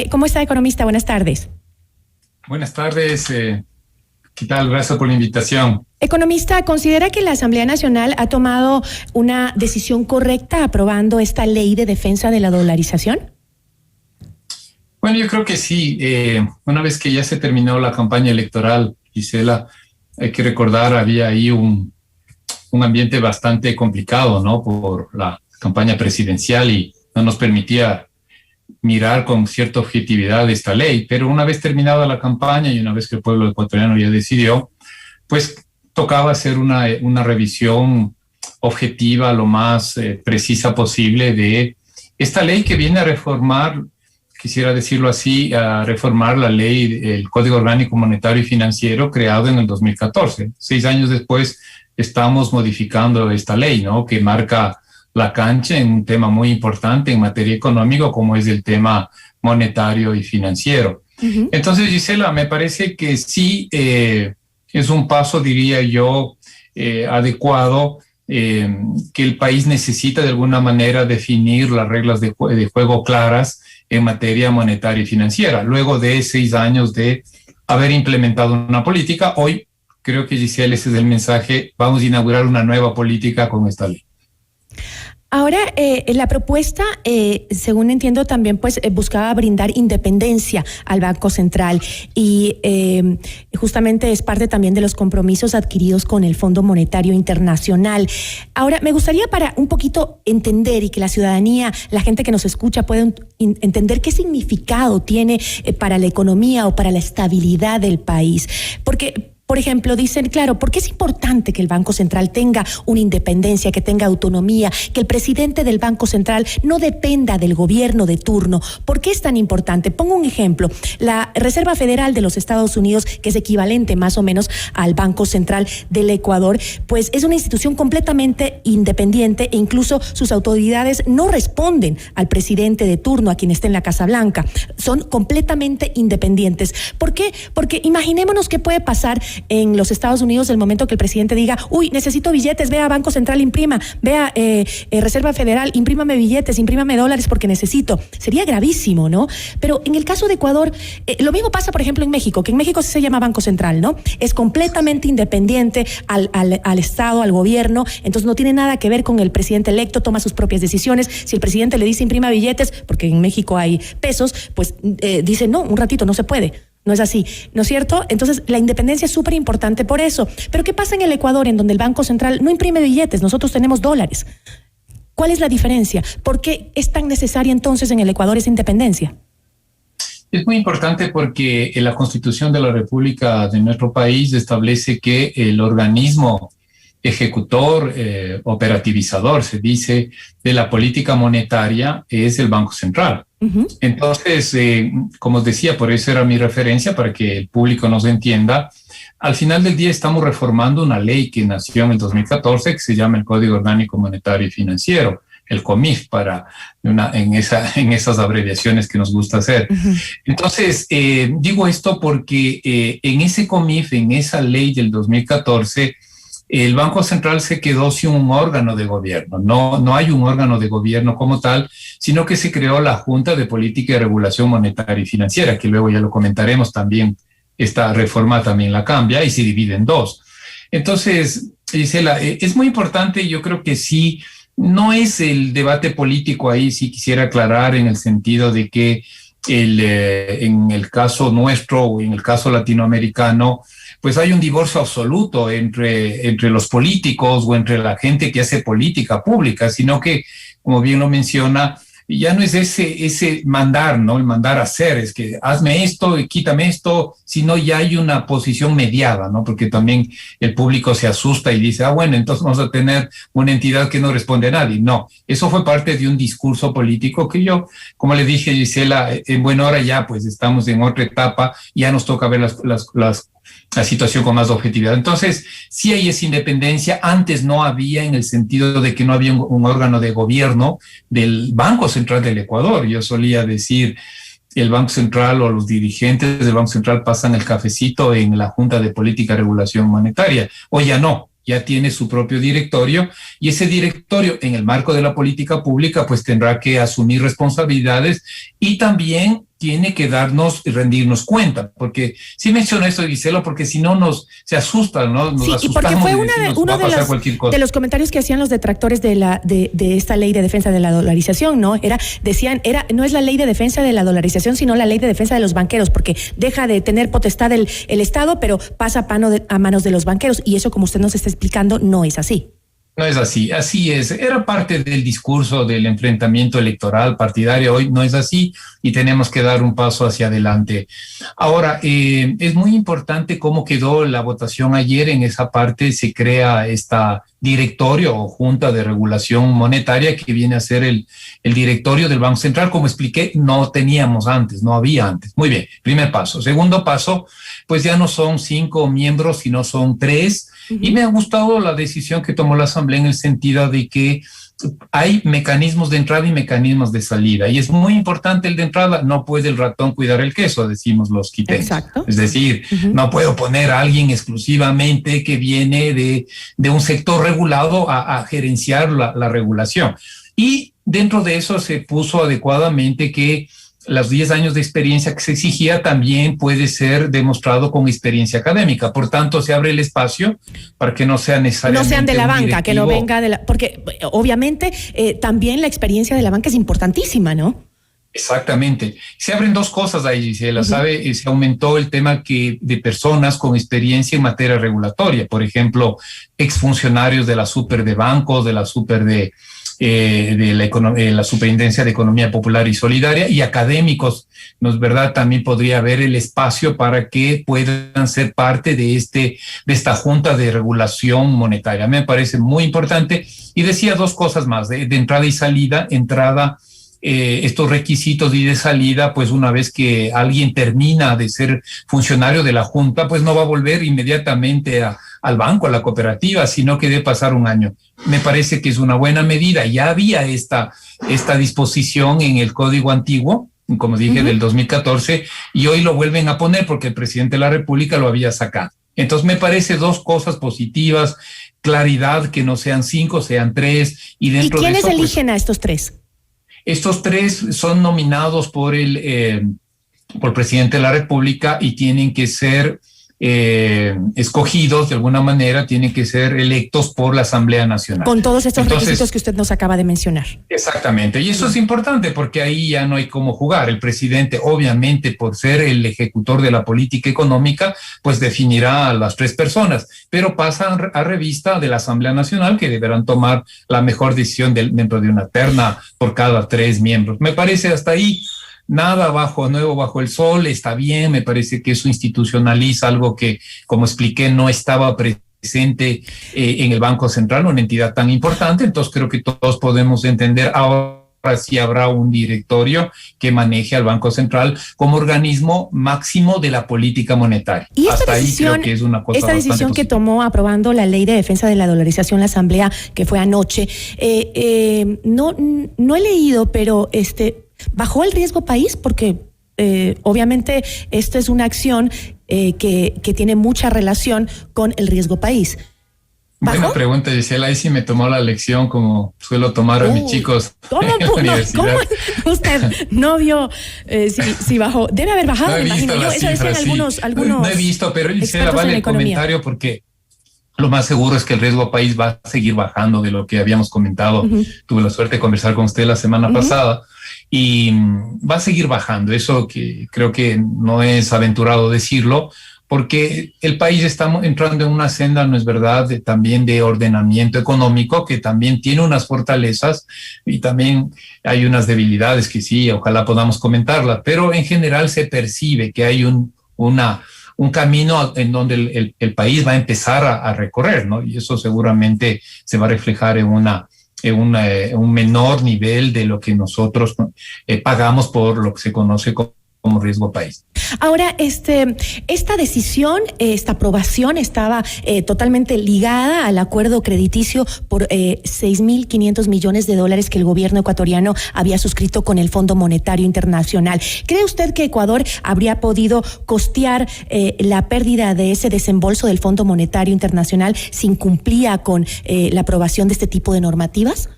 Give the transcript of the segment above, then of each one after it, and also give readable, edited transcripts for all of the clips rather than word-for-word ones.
¿Cómo está, economista? Buenas tardes. Buenas tardes. ¿Qué tal? Gracias por la invitación. Economista, ¿considera que la Asamblea Nacional ha tomado una decisión correcta aprobando esta ley de defensa de la dolarización? Bueno, yo creo que sí. Una vez que ya se terminó la campaña electoral, Gisela, hay que recordar, había ahí un ambiente bastante complicado, ¿no? Por la campaña presidencial y no nos permitía mirar con cierta objetividad esta ley. Pero una vez terminada la campaña y una vez que el pueblo ecuatoriano ya decidió, pues tocaba hacer una revisión objetiva, lo más precisa posible de esta ley que viene a reformar, quisiera decirlo así, a reformar la ley, el Código Orgánico Monetario y Financiero creado en el 2014. 6 años después estamos modificando esta ley, ¿no? Que marca la cancha en un tema muy importante en materia económica como es el tema monetario y financiero. Uh-huh. Entonces, Gisela, me parece que sí es un paso, diría yo, adecuado, que el país necesita de alguna manera definir las reglas de juego claras en materia monetaria y financiera. Luego de 6 años de haber implementado una política, hoy creo que, Gisela, ese es el mensaje, vamos a inaugurar una nueva política con esta ley. Ahora, la propuesta, según entiendo, también pues buscaba brindar independencia al Banco Central y justamente es parte también de los compromisos adquiridos con el Fondo Monetario Internacional. Ahora, me gustaría para un poquito entender y que la ciudadanía, la gente que nos escucha pueda entender qué significado tiene para la economía o para la estabilidad del país. Porque, por ejemplo, dicen, claro, ¿por qué es importante que el Banco Central tenga una independencia, que tenga autonomía, que el presidente del Banco Central no dependa del gobierno de turno? ¿Por qué es tan importante? Pongo un ejemplo. La Reserva Federal de los Estados Unidos, que es equivalente más o menos al Banco Central del Ecuador, pues es una institución completamente independiente e incluso sus autoridades no responden al presidente de turno, a quien esté en la Casa Blanca. Son completamente independientes. ¿Por qué? Porque imaginémonos qué puede pasar en los Estados Unidos el momento que el presidente diga, uy, necesito billetes, vea Banco Central, imprima, vea Reserva Federal, imprímame billetes, imprímame dólares porque necesito. Sería gravísimo, ¿no? Pero en el caso de Ecuador, lo mismo pasa, por ejemplo, en México, que en México sí se llama Banco Central, ¿no? Es completamente independiente al Estado, al gobierno, entonces no tiene nada que ver con el presidente electo, toma sus propias decisiones. Si el presidente le dice imprima billetes, porque en México hay pesos, pues dice, no, un ratito, no se puede. No es así, ¿no es cierto? Entonces, la independencia es súper importante por eso. Pero ¿qué pasa en el Ecuador, en donde el Banco Central no imprime billetes? Nosotros tenemos dólares. ¿Cuál es la diferencia? ¿Por qué es tan necesaria entonces en el Ecuador esa independencia? Es muy importante porque la Constitución de la República de nuestro país establece que el organismo ejecutor, operativizador, se dice, de la política monetaria es el Banco Central. Uh-huh. Entonces, como os decía, por eso era mi referencia, para que el público nos entienda. Al final del día estamos reformando una ley que nació en el 2014, que se llama el Código Orgánico Monetario y Financiero, el COMIF, en esas abreviaciones que nos gusta hacer. Uh-huh. Entonces, digo esto porque en ese COMIF, en esa ley del 2014, el Banco Central se quedó sin un órgano de gobierno. No hay un órgano de gobierno como tal, sino que se creó la Junta de Política y Regulación Monetaria y Financiera, que luego ya lo comentaremos también. Esta reforma también la cambia y se divide en 2. Entonces, Gisela, es muy importante, yo creo que sí, no es el debate político ahí, sí quisiera aclarar en el sentido de que en el caso nuestro o en el caso latinoamericano, pues hay un divorcio absoluto entre los políticos o entre la gente que hace política pública, sino que, como bien lo menciona, ya no es ese mandar, ¿no? El mandar hacer, es que hazme esto y quítame esto, sino ya hay una posición mediada, ¿no? Porque también el público se asusta y dice, bueno, entonces vamos a tener una entidad que no responde a nadie. No, eso fue parte de un discurso político que yo, como le dije, Gisela, en buena hora ya, pues estamos en otra etapa, ya nos toca ver la situación con más objetividad. Entonces, sí hay esa independencia. Antes no había, en el sentido de que no había un órgano de gobierno del Banco Central del Ecuador. Yo solía decir, el Banco Central o los dirigentes del Banco Central pasan el cafecito en la Junta de Política y Regulación Monetaria. Hoy ya no, ya tiene su propio directorio, y ese directorio, en el marco de la política pública, pues tendrá que asumir responsabilidades y también tiene que darnos y rendirnos cuenta, porque sí menciono esto, Gisela, porque si no se asustan, ¿no? Nos asustamos, y porque fue uno de los comentarios que hacían los detractores de esta ley de defensa de la dolarización, ¿no? Decían, no es la ley de defensa de la dolarización, sino la ley de defensa de los banqueros, porque deja de tener potestad el Estado, pero pasa a manos de los banqueros, y eso, como usted nos está explicando, no es así. No es así, así es. Era parte del discurso del enfrentamiento electoral partidario. Hoy no es así y tenemos que dar un paso hacia adelante. Ahora, es muy importante cómo quedó la votación ayer. En esa parte se crea esta directorio o junta de regulación monetaria que viene a ser el directorio del Banco Central. Como expliqué, no teníamos antes, no había antes. Muy bien, primer paso. Segundo paso, pues ya no son 5 miembros, sino son 3. Y me ha gustado la decisión que tomó la Asamblea en el sentido de que hay mecanismos de entrada y mecanismos de salida. Y es muy importante el de entrada. No puede el ratón cuidar el queso, decimos los quiteños. Exacto. Es decir, no puedo poner a alguien exclusivamente que viene de un sector regulado a gerenciar la regulación. Y dentro de eso se puso adecuadamente que los 10 años de experiencia que se exigía también puede ser demostrado con experiencia académica. Por tanto, se abre el espacio para que no sea necesariamente no sean de la banca, que no venga de la... Porque obviamente también la experiencia de la banca es importantísima, ¿no? Exactamente. Se abren dos cosas ahí, Gisela, ¿sabe? Se aumentó el tema de personas con experiencia en materia regulatoria. Por ejemplo, exfuncionarios de la super de bancos, de la super de la Superintendencia de Economía Popular y Solidaria, y académicos, ¿no es verdad? También podría haber el espacio para que puedan ser parte de esta Junta de Regulación Monetaria. Me parece muy importante. Y decía dos cosas más, de entrada y salida. Estos requisitos y de salida, pues una vez que alguien termina de ser funcionario de la Junta, pues no va a volver inmediatamente al banco, a la cooperativa, sino que debe pasar un año. Me parece que es una buena medida. Ya había esta disposición en el Código Antiguo, como dije, del 2014, y hoy lo vuelven a poner porque el presidente de la República lo había sacado. Entonces me parece dos cosas positivas: claridad, que no sean 5, sean 3. ¿Y dentro quiénes de eso, eligen a estos 3? Estos 3 son nominados por el presidente de la República y tienen que ser escogidos de alguna manera, tienen que ser electos por la Asamblea Nacional. Con todos estos requisitos que usted nos acaba de mencionar. Exactamente, y eso es importante porque ahí ya no hay cómo jugar. El presidente, obviamente, por ser el ejecutor de la política económica, pues definirá a las 3 personas, pero pasan a revista de la Asamblea Nacional, que deberán tomar la mejor decisión dentro de una terna por cada 3 miembros. Me parece hasta ahí nada nuevo bajo el sol, está bien. Me parece que eso institucionaliza algo que, como expliqué, no estaba presente en el Banco Central, una entidad tan importante. Entonces creo que todos podemos entender ahora si habrá un directorio que maneje al Banco Central como organismo máximo de la política monetaria. Y hasta ahí creo que es una cosa esta decisión que tomó aprobando la ley de defensa de la dolarización la Asamblea, que fue anoche, no he leído, pero ¿bajó el riesgo país? Porque obviamente esto es una acción que tiene mucha relación con el riesgo país. ¿Bajó? Buena pregunta, Gisela. Ahí sí me tomó la lección, como suelo tomar a mis chicos en la universidad. ¿Cómo usted no vio si bajó? Debe haber bajado, no me imagino yo. Eso decían algunos no he visto, pero Gisela, vale el comentario, porque lo más seguro es que el riesgo país va a seguir bajando de lo que habíamos comentado. Tuve la suerte de conversar con usted la semana pasada. Y va a seguir bajando. Eso que creo que no es aventurado decirlo, porque el país está entrando en una senda, ¿no es verdad?, también de ordenamiento económico, que también tiene unas fortalezas y también hay unas debilidades que sí, ojalá podamos comentarlas, pero en general se percibe que hay un camino en donde el país va a empezar a recorrer, ¿no? Y eso seguramente se va a reflejar en un menor nivel de lo que nosotros pagamos por lo que se conoce como riesgo país. Ahora, esta decisión, esta aprobación estaba totalmente ligada al acuerdo crediticio por $6.500 millones que el gobierno ecuatoriano había suscrito con el Fondo Monetario Internacional. ¿Cree usted que Ecuador habría podido costear la pérdida de ese desembolso del Fondo Monetario Internacional si incumplía con la aprobación de este tipo de normativas?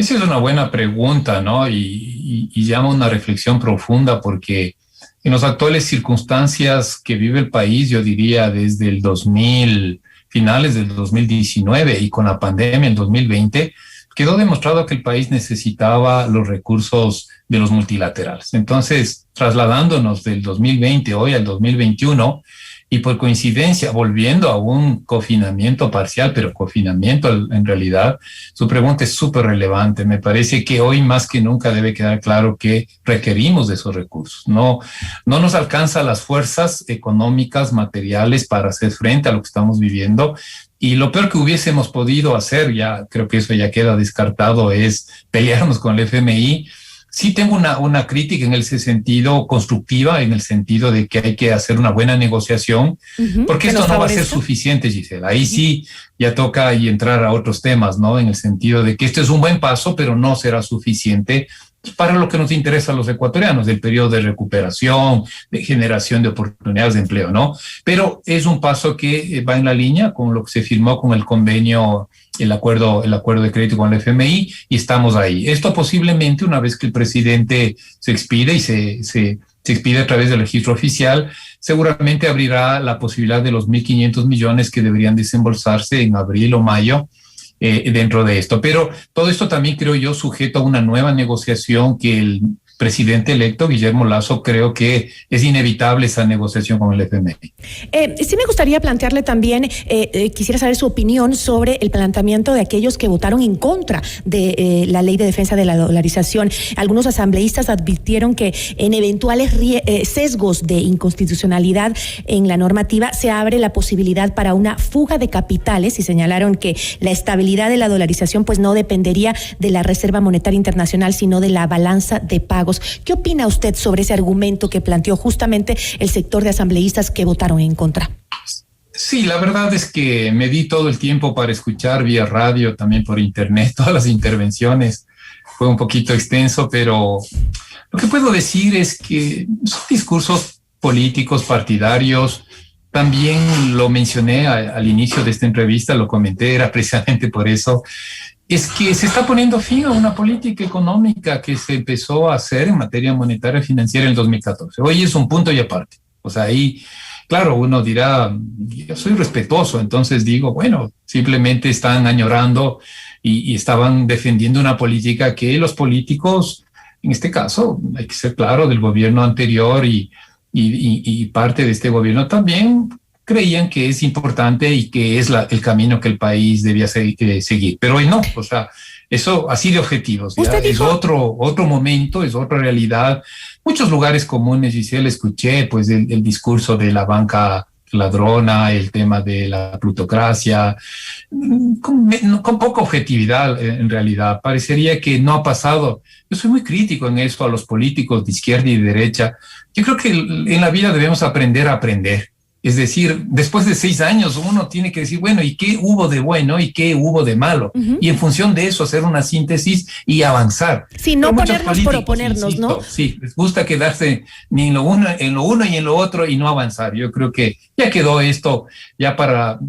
Esa es una buena pregunta, ¿no? Y llama a una reflexión profunda porque en las actuales circunstancias que vive el país, yo diría desde el 2000, finales del 2019 y con la pandemia en 2020, quedó demostrado que el país necesitaba los recursos de los multilaterales. Entonces, trasladándonos del 2020 hoy al 2021, y por coincidencia, volviendo a un confinamiento parcial, pero confinamiento en realidad, su pregunta es súper relevante. Me parece que hoy más que nunca debe quedar claro que requerimos de esos recursos. No nos alcanzan las fuerzas económicas, materiales para hacer frente a lo que estamos viviendo. Y lo peor que hubiésemos podido hacer, ya creo que eso ya queda descartado, es pelearnos con el FMI. Sí tengo una crítica en ese sentido, constructiva, en el sentido de que hay que hacer una buena negociación, porque esto no va a ser suficiente, Gisela. Ahí sí ya toca y entrar a otros temas, ¿no? En el sentido de que esto es un buen paso, pero no será suficiente para lo que nos interesa a los ecuatorianos, del periodo de recuperación, de generación de oportunidades de empleo, ¿no? Pero es un paso que va en la línea con lo que se firmó con el convenio, el acuerdo de crédito con el FMI, y estamos ahí. Esto posiblemente, una vez que el presidente se expide y se expide a través del registro oficial, seguramente abrirá la posibilidad de los 1.500 millones que deberían desembolsarse en abril o mayo dentro de esto. Pero todo esto también, creo yo, sujeto a una nueva negociación que el presidente electo, Guillermo Lasso, creo que es inevitable esa negociación con el FMI. Sí me gustaría plantearle también, quisiera saber su opinión sobre el planteamiento de aquellos que votaron en contra de la ley de defensa de la dolarización. Algunos asambleístas advirtieron que en eventuales sesgos de inconstitucionalidad en la normativa se abre la posibilidad para una fuga de capitales, y señalaron que la estabilidad de la dolarización pues no dependería de la Reserva Monetaria Internacional, sino de la balanza de pagos. ¿Qué opina usted sobre ese argumento que planteó justamente el sector de asambleístas que votaron en contra? Sí, la verdad es que me di todo el tiempo para escuchar vía radio, también por internet, todas las intervenciones. Fue un poquito extenso, pero lo que puedo decir es que son discursos políticos, partidarios. También lo mencioné al inicio de esta entrevista, lo comenté, era precisamente por eso. Es que se está poniendo fin a una política económica que se empezó a hacer en materia monetaria y financiera en el 2014. Hoy es un punto y aparte. O sea, ahí, claro, uno dirá, yo soy respetuoso, entonces digo, bueno, simplemente están añorando y estaban defendiendo una política que los políticos, en este caso, hay que ser claro, del gobierno anterior y parte de este gobierno también, creían que es importante y que es el camino que el país debía seguir. Pero hoy no, o sea, eso así de objetivos. ¿Ya? Es otro momento, es otra realidad. Muchos lugares comunes, Gisela, escuché pues el discurso de la banca ladrona, el tema de la plutocracia, con poca objetividad en realidad. Parecería que no ha pasado. Yo soy muy crítico en eso a los políticos de izquierda y de derecha. Yo creo que en la vida debemos aprender a aprender. Es decir, después de 6 años uno tiene que decir, bueno, ¿y qué hubo de bueno y qué hubo de malo? Y en función de eso hacer una síntesis y avanzar. Sí, no ponernos por oponernos, insisto, ¿no? Sí, les gusta quedarse ni en lo uno y en lo otro y no avanzar. Yo creo que ya quedó esto, ya para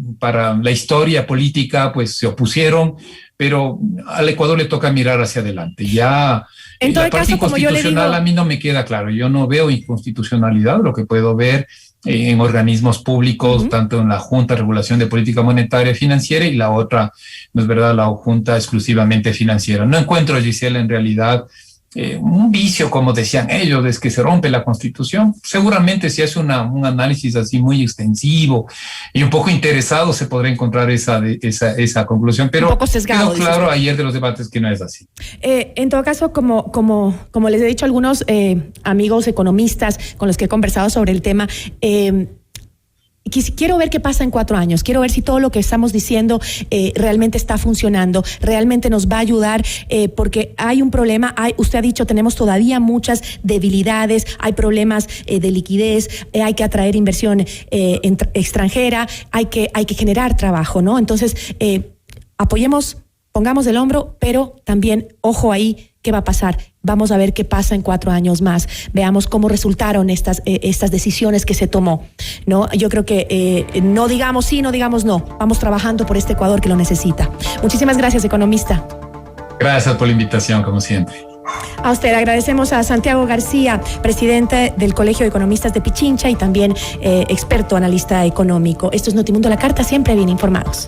la historia política, pues se opusieron, pero al Ecuador le toca mirar hacia adelante. Ya en la parte inconstitucional a mí no me queda claro. Yo no veo inconstitucionalidad, lo que puedo ver en organismos públicos, tanto en la Junta de Regulación de Política Monetaria y Financiera y la otra, no es verdad, la Junta exclusivamente financiera. No encuentro, Gisela, en realidad un vicio, como decían ellos, es que se rompe la Constitución. Seguramente si hace un análisis así muy extensivo y un poco interesado se podrá encontrar esa conclusión, pero un poco sesgado, quedó claro ayer de los debates que no es así. En todo caso, como les he dicho a algunos amigos economistas con los que he conversado sobre el tema, quiero ver qué pasa en 4 años, quiero ver si todo lo que estamos diciendo realmente está funcionando, realmente nos va a ayudar, porque hay un problema, usted ha dicho, tenemos todavía muchas debilidades, hay problemas de liquidez, hay que atraer inversión extranjera, hay que generar trabajo, ¿no? Entonces, apoyemos, pongamos el hombro, pero también, ojo ahí, ¿qué va a pasar? Vamos a ver qué pasa en 4 años más. Veamos cómo resultaron estas decisiones que se tomó, ¿no? Yo creo que no digamos sí, no digamos no. Vamos trabajando por este Ecuador que lo necesita. Muchísimas gracias, economista. Gracias por la invitación, como siempre. A usted agradecemos a Santiago García, presidente del Colegio de Economistas de Pichincha y también experto analista económico. Esto es Notimundo La Carta, siempre bien informados.